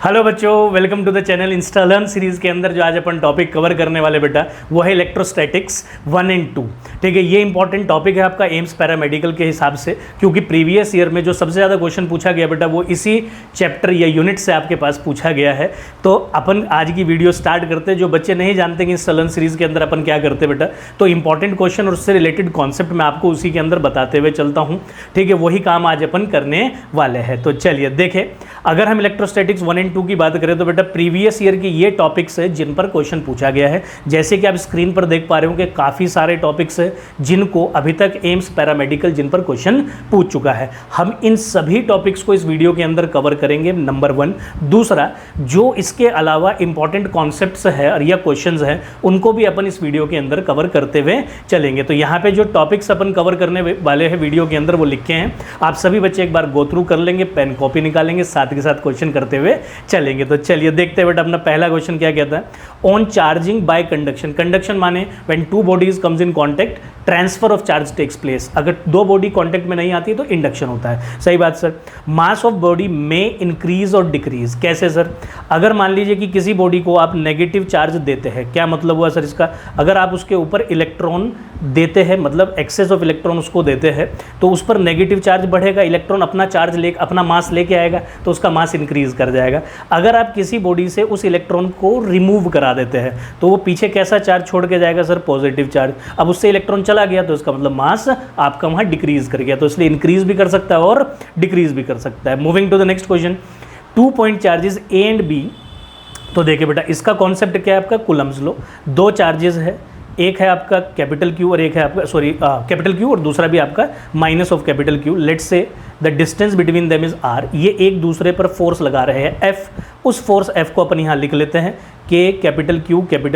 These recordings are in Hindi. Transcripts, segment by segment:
हेलो बच्चों, welcome to the channel Insta Learn series के अंदर जो आज अपन टॉपिक कवर करने वाले बेटा वो है इलेक्ट्रोस्टैटिक्स 1 एंड 2। ठीक है, ये इंपॉर्टेंट टॉपिक है आपका एम्स पैरामेडिकल के हिसाब से, क्योंकि प्रीवियस ईयर में जो सबसे ज़्यादा क्वेश्चन पूछा गया बेटा वो इसी चैप्टर या यूनिट से आपके पास पूछा गया है। तो अपन आज की वीडियो स्टार्ट करते हैं। जो बच्चे नहीं जानते कि इंस्टा लर्न सीरीज़ के अंदर अपन क्या करते बेटा, तो इंपॉर्टेंट क्वेश्चन और उससे रिलेटेड कॉन्सेप्ट मैं आपको उसी के अंदर बताते हुए चलता हूँ। ठीक है, वही काम आज अपन करने वाले हैं। तो चलिए देखें, अगर हम इलेक्ट्रोस्टैटिक्स 1 एंड 2 की बात करें तो बेटा प्रीवियस ईयर की ये टॉपिक्स है जिन पर क्वेश्चन पूछा गया है। जैसे कि आप स्क्रीन पर देख पा रहे हो कि काफ़ी सारे टॉपिक्स हैं जिनको अभी तक एम्स पैरामेडिकल जिन पर क्वेश्चन पूछ चुका है। हम इन सभी टॉपिक्स को इस वीडियो के अंदर कवर करेंगे, नंबर 1। दूसरा, जो इसके अलावा इंपॉर्टेंट कॉन्सेप्ट्स है और या क्वेश्चंस हैं उनको भी अपन इस वीडियो के अंदर कवर करते हुए चलेंगे। तो यहाँ पे जो टॉपिक्स अपन कवर करने वाले हैं वीडियो के अंदर वो लिखे हैं, आप सभी बच्चे एक बार गो थ्रू कर लेंगे, पेन कॉपी निकालेंगे, साथ के साथ क्वेश्चन करते हुए चलेंगे। तो चलिए देखते हैं बेटा, अपना पहला क्वेश्चन क्या कहता है। On charging by conduction, conduction माने when two bodies comes in contact transfer of charge takes place. अगर दो बॉडी कॉन्टैक्ट में नहीं आती तो इंडक्शन होता है। सही बात सर। मास ऑफ बॉडी में इंक्रीज और डिक्रीज, कैसे सर? अगर मान लीजिए कि किसी बॉडी को आप नेगेटिव चार्ज देते हैं, क्या मतलब हुआ सर इसका? अगर आप उसके ऊपर इलेक्ट्रॉन देते हैं, मतलब एक्सेस ऑफ इलेक्ट्रॉन उसको देते हैं, तो उस पर नेगेटिव चार्ज बढ़ेगा, इलेक्ट्रॉन अपना चार्ज ले अपना मास लेके आएगा तो उसका मास इंक्रीज कर जाएगा। अगर आप किसी बॉडी से उस इलेक्ट्रॉन को रिमूव करा देते हैं तो वो पीछे कैसा चार्ज छोड़ के जाएगा सर? Positive charge. अब उससे इलेक्ट्रॉन चला गया तो इसका मतलब मास आपका वहाँ डिक्रीज कर गया, तो इसलिए इंक्रीज भी कर सकता है और डिक्रीज भी कर सकता है। Moving to the next question, 2 point charges A and B. तो देखिए बेटा, इसका कॉन्सेप्ट क्या है आपका? Coulomb's law. दो चार्जेस है, एक है आपका कैपिटल क्यू और एक है आपका कैपिटल क्यू और दूसरा भी आपका minus of capital Q. Let's say the distance between them is R. ये एक दूसरे पर फोर्स लगा रहे हैं एफ। उस फोर्स एफ को अपन यहाँ लिख लेते हैं कि कैपिटल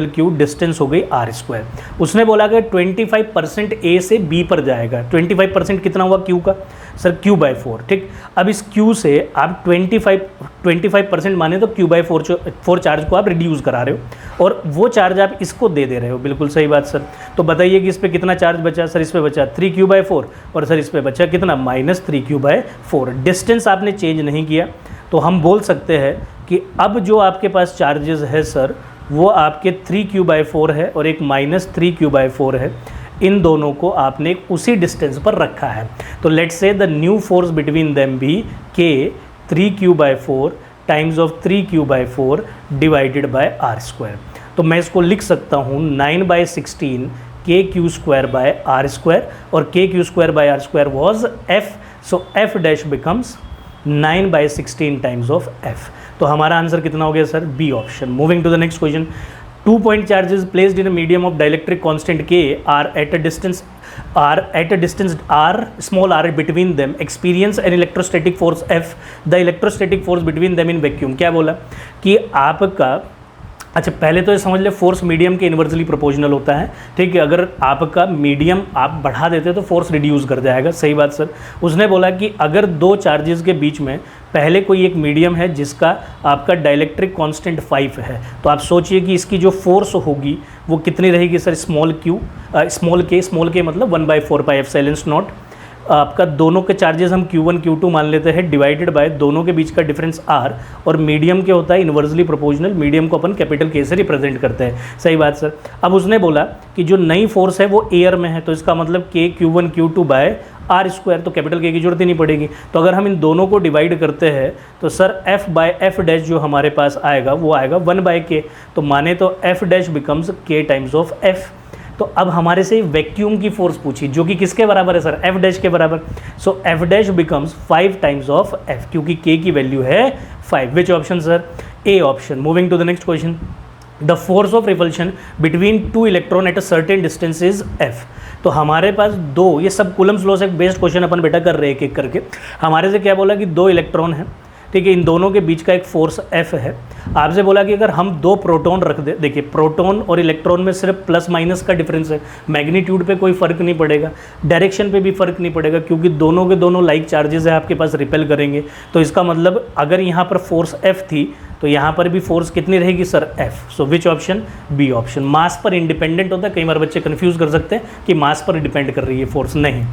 क्यू डिस्टेंस हो गई R²। उसने बोला कि 25% ए से बी पर जाएगा। 25% कितना हुआ क्यू का सर? Q/4। ठीक, अब इस Q से आप 25% माने तो Q/4 चार्ज को आप रिड्यूस करा रहे हो और वो चार्ज आप इसको दे रहे हो। बिल्कुल सही बात सर। तो बताइए कि इस पर कितना चार्ज बचा सर? इस पर बचा 3Q/4 और सर इस पर बचा कितना? -3Q/4। डिस्टेंस आपने चेंज नहीं किया, तो हम बोल सकते हैं कि अब जो आपके पास चार्जेस है सर वो आपके 3Q/4 है और एक -3Q/4 है। इन दोनों को आपने उसी डिस्टेंस पर रखा है। तो let's say the new force between them भी के 3Q/4 times of 3Q/4 divided by R²। तो मैं इसको लिख सकता हूँ 9/16 KQ²/R² और KQ²/R² was F। So F dash becomes 9/16 times of F। तो हमारा आंसर कितना हो गया sir? B option. Moving to the next question, 2 point charges placed in a medium of dielectric constant K are at a distance R small r between them experience an electrostatic force F। the electrostatic force between them in vacuum। क्या बोला कि आपका, अच्छा पहले तो ये समझ ले, फोर्स मीडियम के इन्वर्सली प्रोपोर्शनल होता है। ठीक है, अगर आपका मीडियम आप बढ़ा देते तो फोर्स रिड्यूस कर जाएगा। सही बात सर। उसने बोला कि अगर दो चार्जेस के बीच में पहले कोई एक मीडियम है जिसका आपका डाइलेक्ट्रिक कांस्टेंट 5 है, तो आप सोचिए कि इसकी जो फोर्स होगी वो कितनी रहेगी सर? स्मॉल के मतलब 1/4πε0। आपका दोनों के चार्जेस हम Q1 Q2 मान लेते हैं डिवाइडेड बाय दोनों के बीच का डिफरेंस R, और मीडियम क्या होता है? Inversely proportional. मीडियम को अपन कैपिटल K से रिप्रेजेंट करते हैं। सही बात सर। अब उसने बोला कि जो नई फोर्स है वो एयर में है, तो इसका मतलब K Q1 Q2/R², तो कैपिटल K की जरूरत ही नहीं पड़ेगी। तो अगर हम इन दोनों को डिवाइड करते हैं तो सर F/F डैश जो हमारे पास आएगा वो आएगा 1/K। तो माने तो F dash becomes K times of F। तो अब हमारे से वैक्यूम की फोर्स पूछी जो कि किसके बराबर है सर? F डैश के बराबर। So F dash becomes 5 times of F, क्योंकि K की वैल्यू है 5। Which option sir? A option. Moving to the next question, the force of repulsion between 2 electron at a certain distance is F। तो हमारे पास दो, ये सब कूलम्स लॉ से बेस्ड क्वेश्चन अपन बेटा कर रहे हैं एक एक करके। हमारे से क्या बोला कि 2 इलेक्ट्रॉन है, ठीक है, इन दोनों के बीच का एक फोर्स F है। आपसे बोला कि अगर हम 2 प्रोटॉन रख दे, देखिए प्रोटॉन और इलेक्ट्रॉन में सिर्फ प्लस माइनस का डिफरेंस है, मैग्नीट्यूड पे कोई फर्क नहीं पड़ेगा, डायरेक्शन पे भी फर्क नहीं पड़ेगा, क्योंकि दोनों के दोनों लाइक चार्जेस है आपके पास, रिपेल करेंगे। तो इसका मतलब अगर यहाँ पर फोर्स F थी तो यहाँ पर भी फोर्स कितनी रहेगी sir? F। So which option? B option. Mass पर इंडिपेंडेंट होता है, कई बार बच्चे कंफ्यूज कर सकते हैं कि मास पर डिपेंड कर रही है फोर्स, नहीं।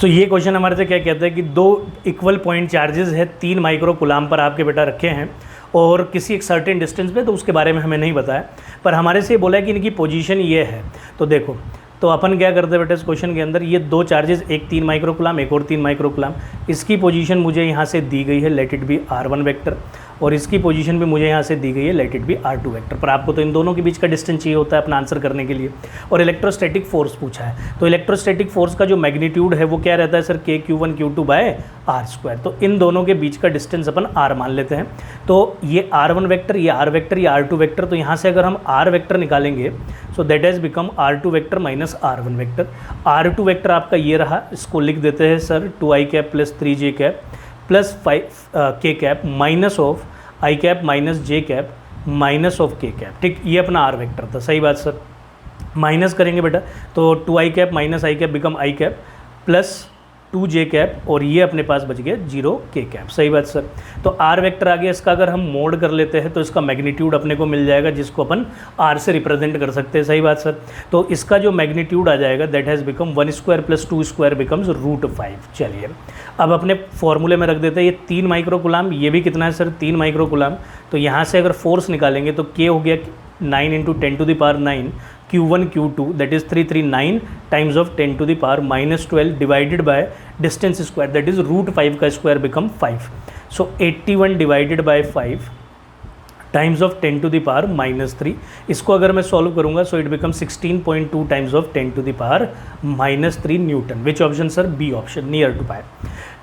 सो ये क्वेश्चन हमारे से क्या कहता है कि 2 इक्वल पॉइंट चार्जेस है 3 माइक्रो कूलाम पर आपके बेटा रखे हैं और किसी एक सर्टेन डिस्टेंस पे, तो उसके बारे में हमें नहीं बताया, पर हमारे से बोला है कि इनकी पोजीशन ये है। तो देखो, तो अपन क्या करते हैं बेटा, इस क्वेश्चन के अंदर ये दो चार्जेस, एक 3 माइक्रोकुलाम एक और 3 माइक्रोकुलाम, इसकी पोजीशन मुझे यहाँ से दी गई है, let it be r1 vector, और इसकी पोजीशन भी मुझे यहाँ से दी गई है, let it be r2 vector. पर आपको तो इन दोनों के बीच का डिस्टेंस चाहिए होता है अपना आंसर करने के लिए, और इलेक्ट्रोस्टैटिक फोर्स पूछा है। तो इलेक्ट्रोस्टैटिक फोर्स का जो मैग्नीट्यूड है वो क्या रहता है sir, KQ1 Q2 bye r²। तो इन दोनों के बीच का डिस्टेंस अपन r मान लेते हैं। तो ये r1 वेक्टर, ये r वेक्टर, ये r2 वेक्टर, तो यहाँ से अगर हम r वेक्टर निकालेंगे, सो that has become r2 vector minus r1 vector. r2 vector आपका ये रहा, इसको लिख देते हैं sir 2i cap plus 3j cap plus 5k cap minus of i cap minus j cap minus of k cap. ठीक, ये अपना r वेक्टर था, सही बात सर। माइनस करेंगे बेटा, तो 2i cap minus i cap become i cap plus 2j cap, और ये अपने पास बच गया 0k कैप, सही बात सर। तो r वेक्टर आ गया, इसका अगर हम मोड कर लेते हैं तो इसका मैग्नीट्यूड अपने को मिल जाएगा, जिसको अपन r से रिप्रेजेंट कर सकते हैं, सही बात सर। तो इसका जो मैग्नीट्यूड आ जाएगा that has become 1² plus 2² becomes √5। चलिए अब अपने फॉर्मूले में रख देते हैं, ये 3 माइक्रोकुलाम, ये भी कितना है सर 3 माइक्रोकुलाम। तो यहाँ से अगर फोर्स निकालेंगे तो k हो गया 9 × 10⁻9 Q1 Q2 that is 339 times of 10⁻12 divided by distance square that is √5 का square become 5। So 81 divided by 5 times of 10⁻³ इसको अगर मैं सॉल्व करूंगा so it become 16.2 times of 10⁻³ newton. Which option sir, B option, near to pi.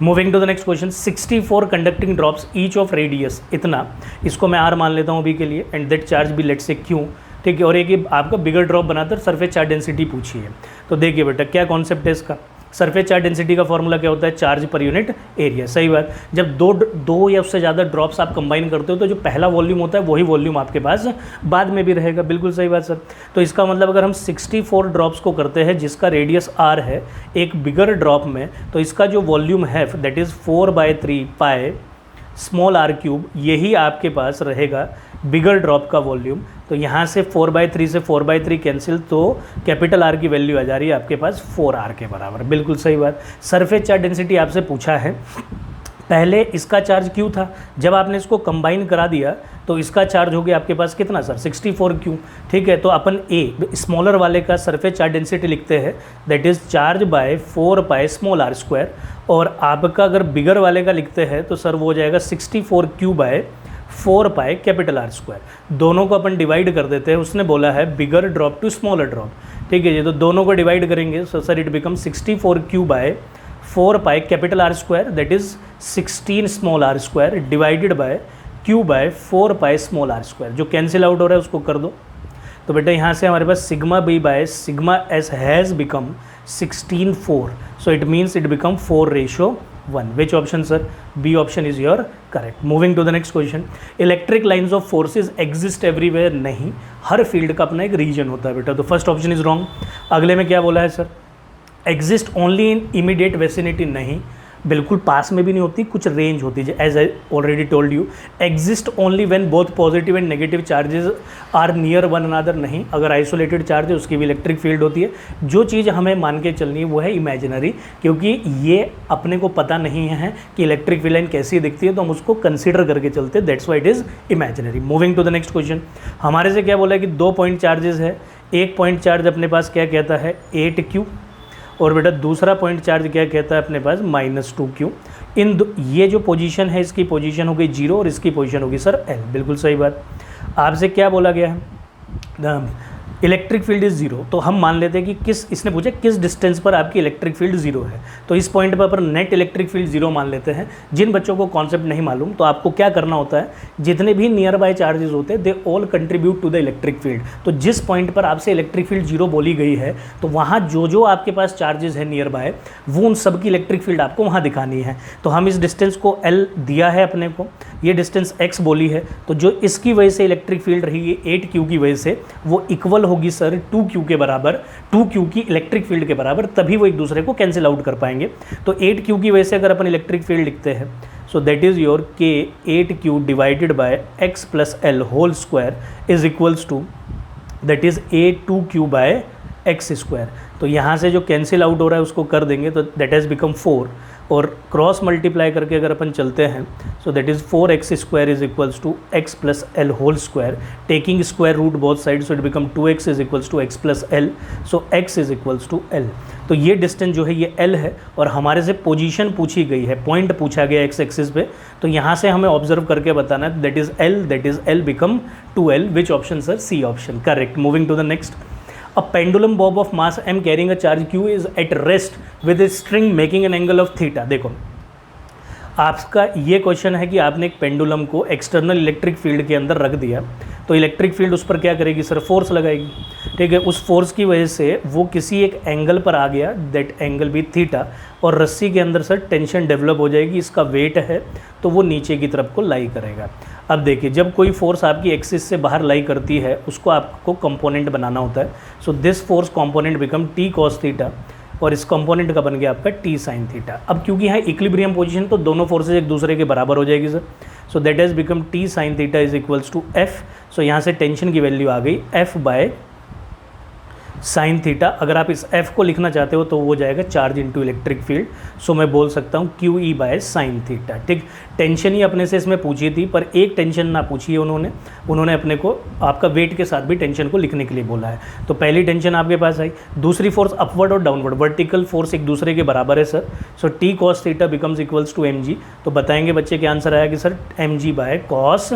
Moving to the next question, 64 conducting drops each of radius, इतना, इसको मैं r मान लेता हूँ अभी के लिए, एंड दैट चार्ज भी लेट से क्यू। ठीक है, और एक आपका बिगर ड्रॉप बनाकर सरफेस चार्ज डेंसिटी पूछी है। तो देखिए बेटा क्या कॉन्सेप्ट है इसका, सरफेस चार्ज डेंसिटी का फॉर्मूला क्या होता है, चार्ज पर यूनिट एरिया, सही बात। जब दो या उससे ज़्यादा ड्रॉप्स आप कंबाइन करते हो तो जो पहला वॉल्यूम होता है वही वॉल्यूम आपके पास बाद में भी रहेगा, बिल्कुल सही बात सर। तो इसका मतलब अगर हम 64 ड्रॉप्स को करते हैं जिसका रेडियस r है एक बिगर ड्रॉप में, तो इसका जो वॉल्यूम है that is 4/3 pi small r³, यही आपके पास रहेगा बिगर ड्रॉप का वॉल्यूम। तो यहाँ से 4/3 से 4/3 कैंसिल, तो कैपिटल R की वैल्यू आ जा रही है आपके पास 4r के बराबर, बिल्कुल सही बात। सरफेस चार्ज डेंसिटी आपसे पूछा है, पहले इसका चार्ज क्यू था, जब आपने इसको कंबाइन करा दिया तो इसका चार्ज हो गया आपके पास कितना सर, 64Q। ठीक है, तो अपन ए स्मॉलर वाले का सरफेस चार्ज डेंसिटी लिखते हैं that is charge by 4 pi small r², और आपका अगर बिगर वाले का लिखते हैं तो सर वो हो जाएगा 64Q by 4 pi capital R²। दोनों को अपन डिवाइड कर देते हैं, उसने बोला है bigger drop to smaller drop. ठीक है जी, तो दोनों को डिवाइड करेंगे so sir it become 64Q by 4 pi capital R² that is 16 small r² divided by Q by 4 pi small r², जो कैंसिल आउट हो रहा है उसको कर दो। तो बेटा यहाँ से हमारे पास sigma b by sigma s has become 16/4, so it means it become 4:1। Which option sir, B option is your correct. Moving to the next question, electric lines of forces exist everywhere, नहीं, हर फील्ड का अपना एक रीजन होता है बेटा। तो फर्स्ट ऑप्शन इज रॉन्ग। अगले में क्या बोला है sir, exist only in immediate vicinity, नहीं, बिल्कुल पास में भी नहीं होती, कुछ रेंज होती है। As I already told you, exist only when both positive and negative charges are near one another, नहीं, अगर आइसोलेटेड चार्ज है उसकी भी इलेक्ट्रिक फील्ड होती है। जो चीज़ हमें मान के चलनी है वो है इमेजिनरी, क्योंकि ये अपने को पता नहीं है कि इलेक्ट्रिक फील्ड लाइन कैसी दिखती है, तो हम उसको कंसिडर करके चलते हैं, that's why it is imaginary. Moving to the next question, हमारे से क्या बोला है कि 2 पॉइंट चार्जेस है, एक पॉइंट चार्ज अपने पास क्या कहता है 8Q, और बेटा दूसरा पॉइंट चार्ज क्या कहता है अपने पास -2Q। ये जो पोजीशन है इसकी पोजीशन हो गई 0 और इसकी पोजीशन होगी सर L, बिल्कुल सही बात। आपसे क्या बोला गया है, इलेक्ट्रिक फील्ड इज़ 0, तो हम मान लेते हैं कि इसने पूछा किस डिस्टेंस पर आपकी इलेक्ट्रिक फील्ड 0 है, तो इस पॉइंट पर अपन नेट इलेक्ट्रिक फील्ड 0 मान लेते हैं। जिन बच्चों को कॉन्सेप्ट नहीं मालूम तो आपको क्या करना होता है, जितने भी नियर बाय चार्जेस होते हैं they all contribute to the electric field. तो जिस पॉइंट पर आपसे इलेक्ट्रिक फील्ड 0 बोली गई है तो वहाँ जो आपके पास चार्जेस है नियर बाय, वो उन सब की इलेक्ट्रिक फील्ड आपको वहाँ दिखानी है। तो हम इस डिस्टेंस को L दिया है अपने को, ये डिस्टेंस x बोली है, तो जो इसकी वजह से इलेक्ट्रिक फील्ड रही 8Q की वजह से, वो इक्वल होगी सर 2Q के बराबर, 2Q की इलेक्ट्रिक फील्ड के बराबर, तभी वो एक दूसरे को कैंसिल आउट कर पाएंगे। तो 8Q की वजह से अगर अपन इलेक्ट्रिक फील्ड लिखते हैं so that is your K 8Q divided by x plus L whole square is equals to that is A2Q by x square. तो यहाँ से जो कैंसिल आउट हो रहा है उसको कर देंगे तो दैट हैज़ बिकम 4, और क्रॉस मल्टीप्लाई करके अगर अपन चलते हैं so that is 4x² is equals to x plus L whole square, taking square root both side so it become 2x is equals to x plus L, so x is equals to l। तो ये डिस्टेंस जो है ये l है और हमारे से पोजीशन पूछी गई है, पॉइंट पूछा गया x एक्सिस पे, तो यहाँ से हमें ऑब्जर्व करके बताना है that is l become 2l, which option sir? C option, correct. Moving to the next, a pendulum bob of mass m carrying a charge q is at rest with a string making an angle of theta. देखो आपका ये क्वेश्चन है कि आपने एक पेंडुलम को एक्सटर्नल इलेक्ट्रिक फील्ड के अंदर रख दिया, तो इलेक्ट्रिक फील्ड उस पर क्या करेगी सर? फोर्स लगाएगी, ठीक है। उस फोर्स की वजह से वो किसी एक एंगल पर आ गया, दैट एंगल भी थीटा, और रस्सी के अंदर सर टेंशन डेवलप हो जाएगी, इसका वेट है तो वो नीचे की तरफ को लाई करेगा। अब देखिए जब कोई फोर्स आपकी एक्सिस से बाहर लाई करती है उसको आपको कंपोनेंट बनाना होता है, so this force component become T cos theta, और इस कंपोनेंट का बन गया आपका टी साइन थीटा। अब क्योंकि यहाँ इक्विलिब्रियम पोजीशन तो दोनों फोर्सेज एक दूसरे के बराबर हो जाएगी sir, so that has become T sine theta is equals to F. So यहाँ से टेंशन की वैल्यू आ गई एफ बाय साइन थीटा। अगर आप इस एफ को लिखना चाहते हो तो वो जाएगा चार्ज इनटू इलेक्ट्रिक फील्ड, सो मैं बोल सकता हूँ Q E bye sine theta, ठीक। टेंशन ही अपने से इसमें पूछी थी, पर एक टेंशन ना पूछी है उन्होंने अपने को आपका वेट के साथ भी टेंशन को लिखने के लिए बोला है। तो पहली टेंशन आपके पास आई, दूसरी फोर्स अपवर्ड और डाउनवर्ड, वर्टिकल फोर्स एक दूसरे के बराबर है sir, so T cos theta becomes equals to m g. तो बताएंगे बच्चे क्या आंसर आया कि sir m g by cos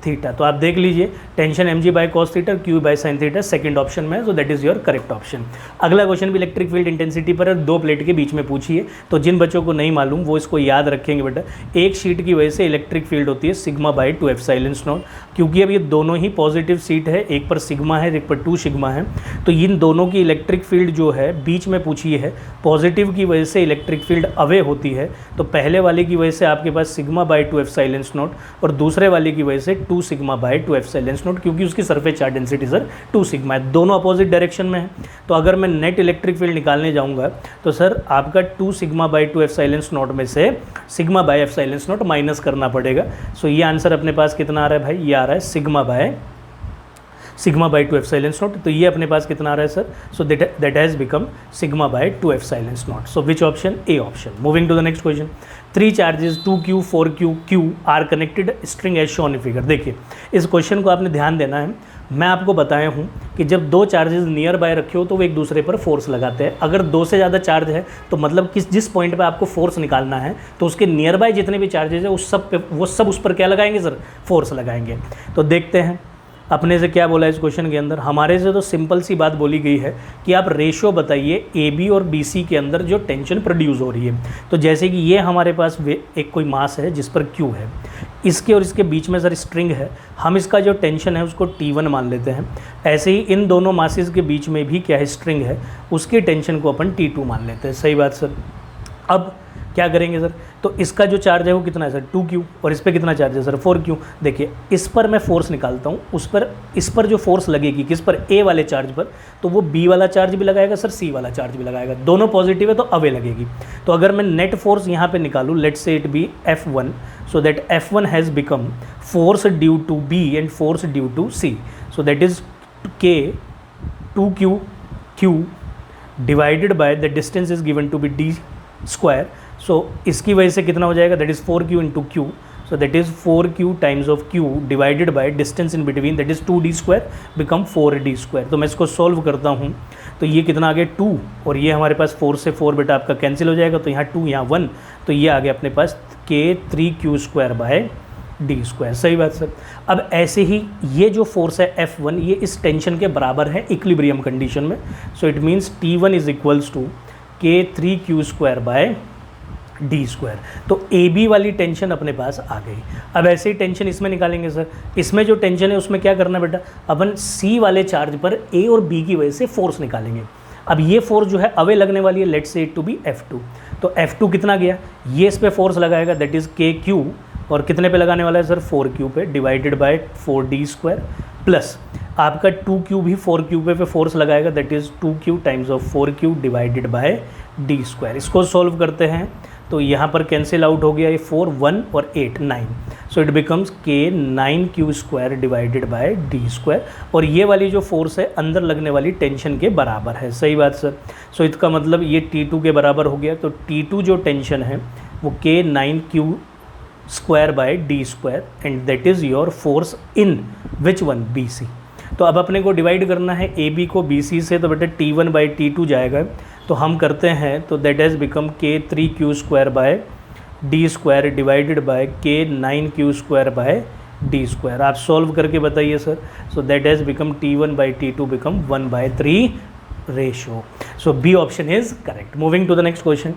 theta. तो आप देख लीजिए tension m g by cos theta, q by sine theta second option में है, so that is your correct option. अगला क्वेश्चन भी इलेक्ट्रिक फील्ड इंटेंसिटी पर है, दो प्लेट के बीच में पूछी है, तो जिन बच्चों को नहीं मालूम वो इसको याद रखेंगे बेटा। एक शीट की वजह से इलेक्ट्रिक फील्ड होती है सिग्मा बाय 2 एप्सिलॉन नॉट, क्योंकि अब ये दोनों ही पॉजिटिव सीट है, एक पर सिग्मा है एक पर 2 सिग्मा है, तो इन दोनों की इलेक्ट्रिक फील्ड जो है बीच में पूछी है, पॉजिटिव की वजह से इलेक्ट्रिक फील्ड अवे होती है, तो पहले वाले की वजह से आपके पास सिग्मा बाय 2 एप्सिलॉन नॉट और दूसरे वाले की वजह से 2 सिग्मा बाय 2 एप्सिलॉन नॉट, क्योंकि उसकी surface charge density sir 2 sigma है, दोनों अपोजिट डायरेक्शन में है। तो अगर मैं नेट इलेक्ट्रिक फील्ड निकालने जाऊंगा तो सर आपका 2 सिग्मा बाय 2 एप्सिलॉन नॉट में से sigma by epsilon not minus करना पड़ेगा। सो ये आंसर अपने पास कितना आ रहा है भाई? ये आ रहा है सिग्मा बाय 2 एप्सिलॉन नॉट। तो ये अपने पास कितना आ रहा है sir? So that has become sigma by 2 epsilon naught. So which option? A option. Moving to the next question, 3 charges 2q 4q q are connected string as shown in figure. देखिए इस क्वेश्चन को आपने ध्यान देना है, मैं आपको बताया हूँ कि जब दो चार्जेस नियर बाय रखे हो तो वो एक दूसरे पर फोर्स लगाते हैं। अगर 2 से ज़्यादा चार्ज है तो मतलब जिस पॉइंट पे आपको फोर्स निकालना है तो उसके नियर बाय जितने भी चार्जेस है वो सब उस पर क्या लगाएंगे सर? फोर्स लगाएंगे। तो देखते हैं अपने से क्या बोला इस क्वेश्चन के अंदर। हमारे से तो सिंपल सी बात बोली गई है कि आप रेशियो बताइए ए बी और बी सी के अंदर जो टेंशन प्रोड्यूस हो रही है। तो जैसे कि ये हमारे पास एक कोई मास है जिस पर क्यू है, इसके और इसके बीच में सर स्ट्रिंग है, हम इसका जो टेंशन है उसको T1 मान लेते हैं। ऐसे ही इन दोनों मासेस के बीच में भी क्या है? स्ट्रिंग है, उसकी टेंशन को अपन T2 मान लेते हैं। सही बात सर। अब क्या करेंगे सर? तो इसका जो चार्ज है वो कितना है सर? 2q, और इस पर कितना चार्ज है सर? 4q। देखिए इस पर मैं फोर्स निकालता हूँ, इस पर जो फोर्स लगेगी किस पर? ए वाले चार्ज पर, तो वो बी वाला चार्ज भी लगाएगा सर, सी वाला चार्ज भी लगाएगा, दोनों पॉजिटिव है तो अवे लगेगी। तो अगर मैं नेट फोर्स यहाँ पे निकालूँ, let say it be F1, so that F1 has become force due to B and force due to C, so that is K 2q divided by the distance is given to be d square. So इसकी वजह से कितना हो जाएगा? That is 4q into Q, so that is 4q times of q divided by distance in between, that is 2d square become 4d square. तो मैं इसको सॉल्व करता हूँ तो ये कितना आ गया? 2, और ये हमारे पास 4 से 4 बेटा आपका कैंसिल हो जाएगा, तो यहाँ 2 यहाँ 1, तो ये आ गया अपने पास k 3q square bye d square. सही बात सर। अब ऐसे ही ये जो फोर्स है F1 ये इस टेंशन के बराबर है इक्विलिब्रियम कंडीशन में, so it means T1 is equals to k 3q square by D square. तो ए बी वाली टेंशन अपने पास आ गई। अब ऐसे ही टेंशन इसमें निकालेंगे सर। इसमें जो टेंशन है उसमें क्या करना बेटा? अपन सी वाले चार्ज पर ए और बी की वजह से फोर्स निकालेंगे। अब ये फोर्स जो है अवे लगने वाली है, let's say it to be F2। तो F2 कितना गया? ये इस पर फोर्स लगाएगा, दैट इज़ KQ, और कितने पे लगाने वाला है सर? 4Q पे, divided by 4D square, plus आपका 2Q भी 4Q पे फोर्स लगाएगा, that is 2Q times of 4Q divided by D square. इसको सॉल्व करते हैं तो यहाँ पर कैंसिल आउट हो गया, ये 4 1 और 8 9, सो it becomes K 9Q square divided by D square, और ये वाली जो फोर्स है अंदर लगने वाली टेंशन के बराबर है। सही बात सर। सो इसका मतलब ये T2 के बराबर हो गया। तो T2 जो टेंशन है वो K9Q² and that is your force in which one, BC। तो अब अपने को डिवाइड करना है AB को BC से, तो बेटा T1/T2 जाएगा, तो हम करते हैं तो that has become K3Q² divided by K9Q²/D²। आप सॉल्व करके बताइए sir. So that has become T1/T2 become 1/3 ratio. So B option is correct. Moving to the next question,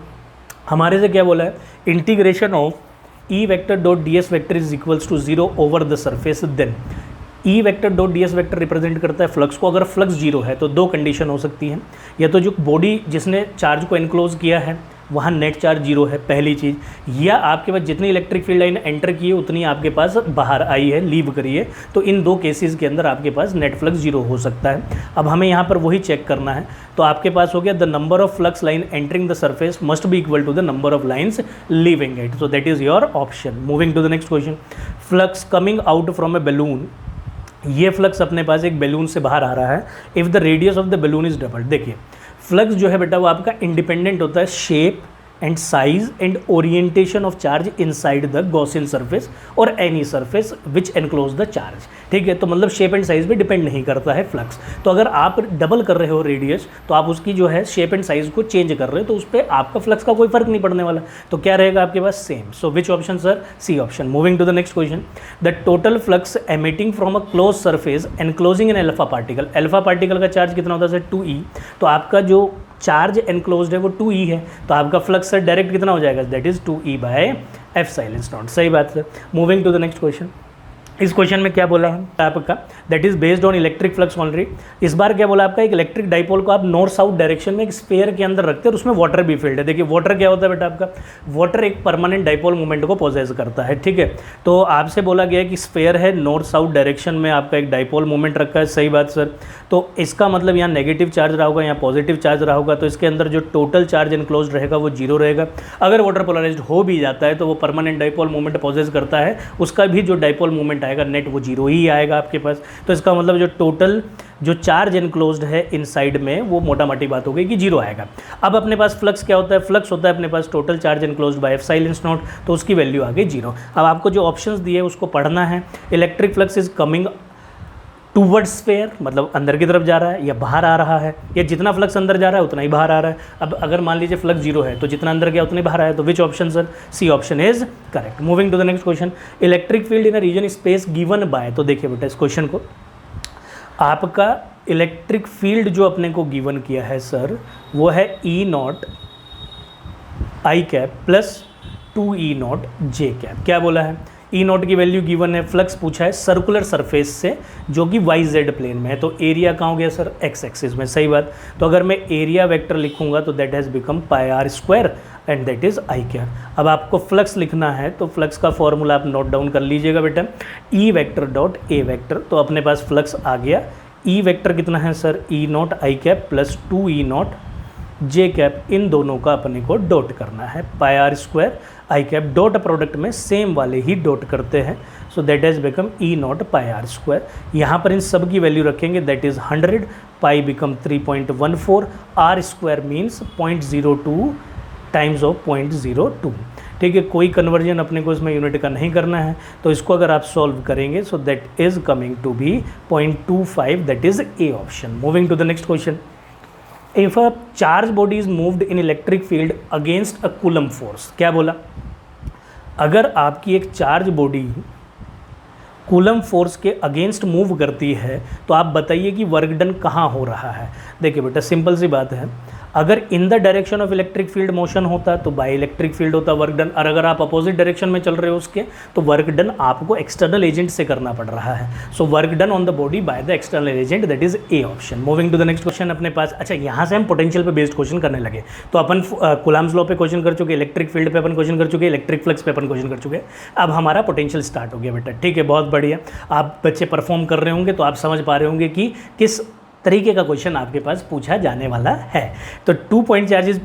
हमारे से क्या बोला है, integration of E∆ds is equals to 0 over the surface, then E∆ds represent करता है फ्लक्स को। अगर फ्लक्स जीरो है तो दो कंडीशन हो सकती हैं, या तो जो बॉडी जिसने चार्ज को एनक्लोज किया है वहाँ नेट चार्ज जीरो है पहली चीज़, या आपके पास जितनी इलेक्ट्रिक फील्ड लाइन एंटर की है उतनी आपके पास बाहर आई है, लीव करी है, तो इन दो केसेस के अंदर आपके पास नेट फ्लक्स जीरो हो सकता है। अब हमें यहाँ पर वही चेक करना है, तो आपके पास हो गया the number of flux line entering the surface must be equal to the number of lines leaving it, so that is your option. Moving to the next question, flux coming out from a balloon, ये फ्लक्स अपने पास एक बैलून से बाहर आ रहा है, if the radius of the balloon is double. देखिए फ्लक्स जो है बेटा वो आपका इंडिपेंडेंट होता है shape and size and orientation of charge inside the Gaussian surface और any surface which enclose the charge, ठीक है। तो मतलब शेप एंड साइज पे डिपेंड नहीं करता है फ्लक्स। तो अगर आप डबल कर रहे हो रेडियस तो आप उसकी जो है शेप एंड साइज को चेंज कर रहे हो, तो उस पर आपका फ्लक्स का कोई फर्क नहीं पड़ने वाला, तो क्या रहेगा आपके पास same. So which option sir, C option. Moving to the next question, the total flux emitting from a close surface enclosing an alpha particle, alpha particle का चार्ज कितना होता है सर 2E, तो आपका जो चार्ज एनक्लोज्ड है वो 2E है, तो आपका फ्लक्स सर डायरेक्ट कितना हो जाएगा, दैट इज 2E/ε0। सही बात sir. Moving to the next question, इस क्वेश्चन में क्या बोला है आपका, that is based on electric flux only. इस बार क्या बोला आपका, एक इलेक्ट्रिक डाइपोल को आप नॉर्थ साउथ डायरेक्शन में एक स्फीयर के अंदर रखते हैं और उसमें वाटर भी फील्ड है। देखिए वाटर क्या होता है बेटा, आपका वाटर एक परमानेंट डाइपोल मूवमेंट को पोजेस करता है, ठीक है। तो आपसे बोला गया है कि स्फीयर है, नॉर्थ साउथ डायरेक्शन में आपका एक डाइपोल मूवमेंट रखा है, सही बात सर। तो इसका मतलब यहाँ नेगेटिव चार्ज रहा होगा, यहाँ पॉजिटिव चार्ज रहा होगा, तो इसके अंदर जो टोटल चार्ज इनक्लोज रहेगा वो जीरो रहेगा। अगर वाटर पोलराइज्ड हो भी जाता है तो वो परमानेंट डाइपोल मूवमेंट पोजेस करता है, उसका भी जो डाइपोल मूवमेंट आएगा नेट वो जीरो ही आएगा आपके पास। तो इसका मतलब जो टोटल जो चार्ज एनक्लोज्ड है इनसाइड में वो मोटा मोटी बात हो गई कि जीरो आएगा। अब अपने पास फ्लक्स क्या होता है, फ्लक्स होता है अपने पास टोटल चार्ज एनक्लोज्ड बाय ε0, तो उसकी वैल्यू आ गई जीरो। अब आपको जो ऑप्शंस दिए उसको पढ़ना है। Electric flux is coming towards sphere, मतलब अंदर की तरफ जा रहा है या बाहर आ रहा है, या जितना फ्लक्स अंदर जा रहा है उतना ही बाहर आ रहा है। अब अगर मान लीजिए फ्लक्स जीरो है तो जितना अंदर गया उतना ही बाहर आया, तो which option sir, C option is correct. Moving to the next question, electric field in a region space given by, तो देखिए बेटा इस क्वेश्चन को, आपका इलेक्ट्रिक फील्ड जो अपने को गिवन किया है सर वो है E0 I cap plus 2E0 J cap. क्या बोला है, E0 की वैल्यू गिवन है, फ्लक्स पूछा है सर्कुलर सरफेस से जो कि YZ प्लेन में है, तो एरिया कहाँ हो गया सर, एक्स एक्सिस में, सही बात। तो अगर मैं एरिया वेक्टर लिखूंगा तो that has become πr² and that is I cap. अब आपको फ्लक्स लिखना है तो फ्लक्स का फॉर्मूला आप नोट डाउन कर लीजिएगा बेटा, E vector dot A vector, तो अपने पास फ्लक्स आ गया। E वेक्टर कितना है sir, E0 I cap plus 2E0 J cap, इन दोनों का अपने को डॉट करना है, πr² I cap dot product में सेम वाले ही डॉट करते हैं, so that has become E0 πr²। यहाँ पर इन सब की वैल्यू रखेंगे, that is 100, pi become 3.14, r² means 0.02 times of 0.02, ठीक है। कोई कन्वर्जन अपने को इसमें यूनिट का नहीं करना है, तो इसको अगर आप सॉल्व करेंगे so that is coming to be 0.25, that is a option. Moving to the next question, if a charge body is moved in electric field against a coulomb force, क्या बोला, अगर आपकी एक चार्ज बॉडी कूलम फोर्स के अगेंस्ट मूव करती है तो आप बताइए कि वर्क डन कहाँ हो रहा है। देखिए बेटा सिंपल सी बात है, अगर in the direction of electric field motion होता तो बाय इलेक्ट्रिक फील्ड होता वर्क डन, और अगर आप अपोजिट डायरेक्शन में चल रहे हो उसके तो वर्क डन आपको एक्सटर्नल एजेंट से करना पड़ रहा है। So work done on the body by the external agent, that is a option. Moving to the next question अपने पास, अच्छा यहाँ से हम पोटेंशियल पे बेस्ड क्वेश्चन करने लगे, तो अपन कूलम्स लॉ पे क्वेश्चन कर चुके, इलेक्ट्रिक फील्ड पे अपन क्वेश्चन कर चुके, इलेक्ट्रिक फ्लक्स पे अपन क्वेश्चन कर चुके, अब हमारा पोटेंशियल स्टार्ट हो गया बेटा, ठीक है, बहुत बढ़िया। आप बच्चे परफॉर्म कर रहे होंगे तो आप समझ पा रहे होंगे कि किस तरीके का क्वेश्चन आपके पास पूछा जाने वाला है। तो 2 point charges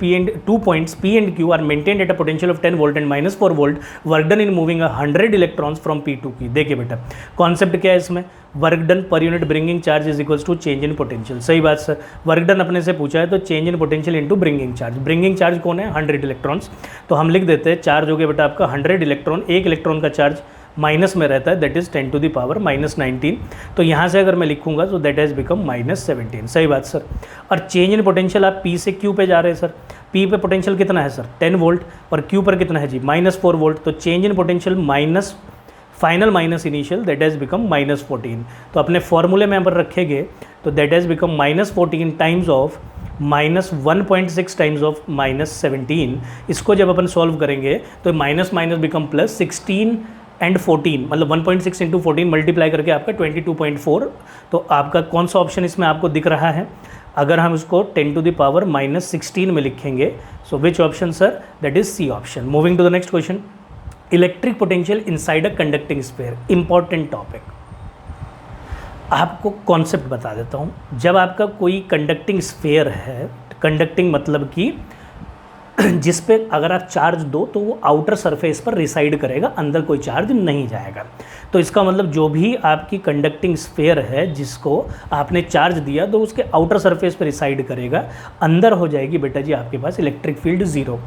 two points P and Q are maintained at a potential of 10 volt and -4 volt, work done in moving 100 electrons from P to Q। देखिए बेटा कॉन्सेप्ट क्या है इसमें, work done per unit bringing charge is equals to change in potential. सही बात सर, वर्क डन अपने से पूछा है तो change in potential into bringing charge. Bringing charge कौन है, 100 इलेक्ट्रॉन्स, तो हम लिख देते हैं चार्ज हो गया बेटा आपका 100 इलेक्ट्रॉन, एक इलेक्ट्रॉन का चार्ज माइनस में रहता है, that is 10 to the power -19। तो यहाँ से अगर मैं लिखूंगा तो दैट हैज़ बिकम -17। सही बात सर। और चेंज इन पोटेंशियल आप P से Q पे जा रहे हैं सर, P पे पोटेंशियल कितना है सर 10 वोल्ट और Q पर कितना है जी -4 वोल्ट, तो change in potential minus final minus initial that has become -14। तो अपने फॉर्मूले में अगर रखेंगे तो that has become -14 times of -1.6 times of -17। इसको जब अपन सॉल्व करेंगे तो minus minus become plus, 16 and 14 मतलब 1.6 इंटू 14 मल्टीप्लाई करके आपका 22.4। तो आपका कौन सा ऑप्शन इसमें आपको दिख रहा है, अगर हम इसको 10 टू द पावर -16 में लिखेंगे, so which option sir, that is C option. Moving to the next question, electric potential inside a conducting sphere, important topic. आपको कॉन्सेप्ट बता देता हूँ, जब आपका कोई कंडक्टिंग स्फीयर है, कंडक्टिंग मतलब कि जिस पे अगर आप चार्ज दो तो वो आउटर सरफेस पर रिसाइड करेगा, अंदर कोई चार्ज नहीं जाएगा। तो इसका मतलब जो भी आपकी कंडक्टिंग स्फीयर है जिसको आपने चार्ज दिया तो उसके आउटर सरफेस पर रिसाइड करेगा, अंदर हो जाएगी बेटा जी आपके पास इलेक्ट्रिक फील्ड 0।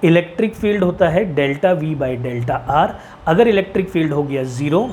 इलेक्ट्रिक फील्ड होता है delta V by delta R। अगर इलेक्ट्रिक फील्ड हो गया 0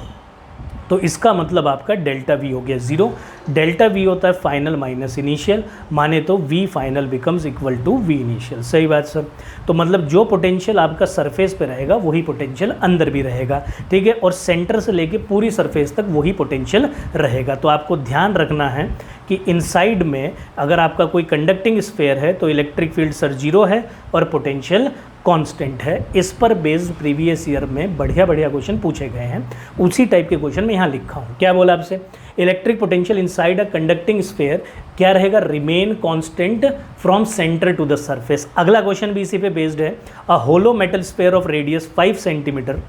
तो इसका मतलब आपका डेल्टा V हो गया 0। डेल्टा V होता है फाइनल माइनस इनिशियल, माने तो V final becomes equal to V initial. सही बात सर। तो मतलब जो पोटेंशियल आपका सरफेस पे रहेगा वही पोटेंशियल अंदर भी रहेगा, ठीक है, और सेंटर से लेके पूरी सरफेस तक वही पोटेंशियल रहेगा। तो आपको ध्यान रखना है कि इनसाइड में अगर आपका कोई कंडक्टिंग स्फीयर है तो इलेक्ट्रिक फील्ड सर 0 है और पोटेंशियल कांस्टेंट है। इस पर बेस्ड प्रीवियस ईयर में बढ़िया बढ़िया क्वेश्चन पूछे गए हैं, उसी टाइप के क्वेश्चन मैं यहाँ लिखा हूँ। क्या बोला आपसे, electric potential inside a conducting sphere क्या रहेगा, remain constant from center to the surface. अगला क्वेश्चन भी इसी पे बेस्ड है, a hollow metal sphere of radius 5 centimeter,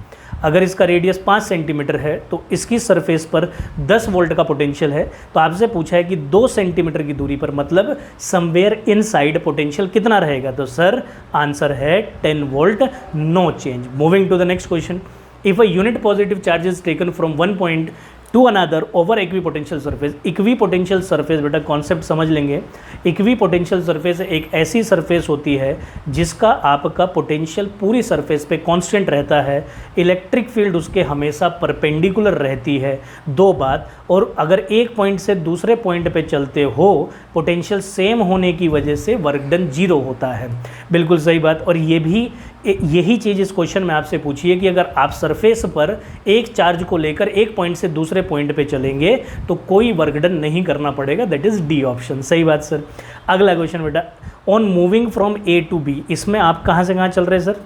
अगर इसका रेडियस 5 सेंटीमीटर है तो इसकी सरफेस पर 10 वोल्ट का पोटेंशियल है। तो आपसे पूछा है कि 2 सेंटीमीटर की दूरी पर मतलब समवेयर इनसाइड पोटेंशियल कितना रहेगा, तो सर आंसर है 10 volt, no change. Moving to the next question, if a unit positive charge is taken from one point to another over equipotential surface. Equipotential surface बेटा कॉन्सेप्ट समझ लेंगे। इक्वी पोटेंशियल सरफेस एक ऐसी सरफेस होती है जिसका आपका पोटेंशियल पूरी सरफेस पे कांस्टेंट रहता है, इलेक्ट्रिक फील्ड उसके हमेशा परपेंडिकुलर रहती है। दो बात, और अगर एक पॉइंट से दूसरे पॉइंट पे चलते हो पोटेंशियल सेम होने की वजह से वर्क डन 0 होता है। बिल्कुल सही बात। और ये भी यही चीज़ इस क्वेश्चन में आपसे पूछी है कि अगर आप सरफेस पर एक चार्ज को लेकर एक पॉइंट से दूसरे पॉइंट पे चलेंगे तो कोई वर्क डन नहीं करना पड़ेगा, दैट इज डी ऑप्शन। सही बात सर। अगला क्वेश्चन बेटा, on moving from A to B, इसमें आप कहाँ से कहाँ चल रहे हैं सर,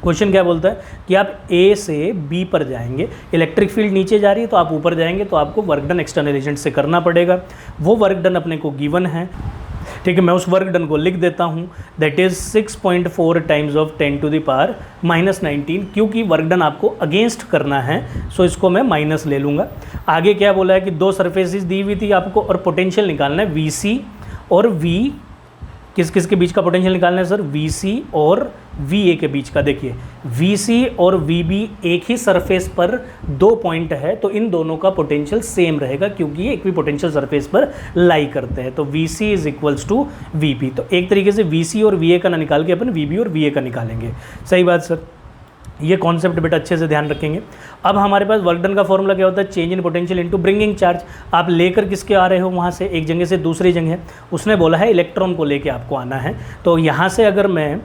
क्वेश्चन क्या बोलता है कि आप ए से बी पर जाएंगे, इलेक्ट्रिक फील्ड नीचे जा रही है तो आप ऊपर जाएंगे, तो आपको वर्क डन एक्सटर्नल एजेंट से करना पड़ेगा। वो वर्क डन अपने को गिवन है, ठीक है, मैं उस वर्क डन को लिख देता हूँ, that is 6.4 times of 10 to the power -19। क्योंकि वर्क डन आपको अगेंस्ट करना है सो इसको मैं माइनस ले लूँगा। आगे क्या बोला है कि दो सरफेसेस दी हुई थी आपको और पोटेंशियल निकालना है VC और V, किस किस के बीच का पोटेंशियल निकालना है सर, VC और VA के बीच का। देखिए VC और VB एक ही सरफेस पर 2 पॉइंट है तो इन दोनों का पोटेंशियल सेम रहेगा क्योंकि ये इक्वी पोटेंशियल सरफेस पर लाई करते हैं। तो VC is equals to VB। तो एक तरीके से VC और VA का ना निकाल के अपन VB और VA का निकालेंगे। सही बात सर। ये कॉन्सेप्ट बेटा अच्छे से ध्यान रखेंगे। अब हमारे पास वर्क डन का फॉर्मूला क्या होता है, change in potential into bringing charge. आप लेकर किसके आ रहे हो, वहाँ से एक जगह से दूसरी जगह, उसने बोला है इलेक्ट्रॉन को लेके आपको आना है। तो यहाँ से अगर मैं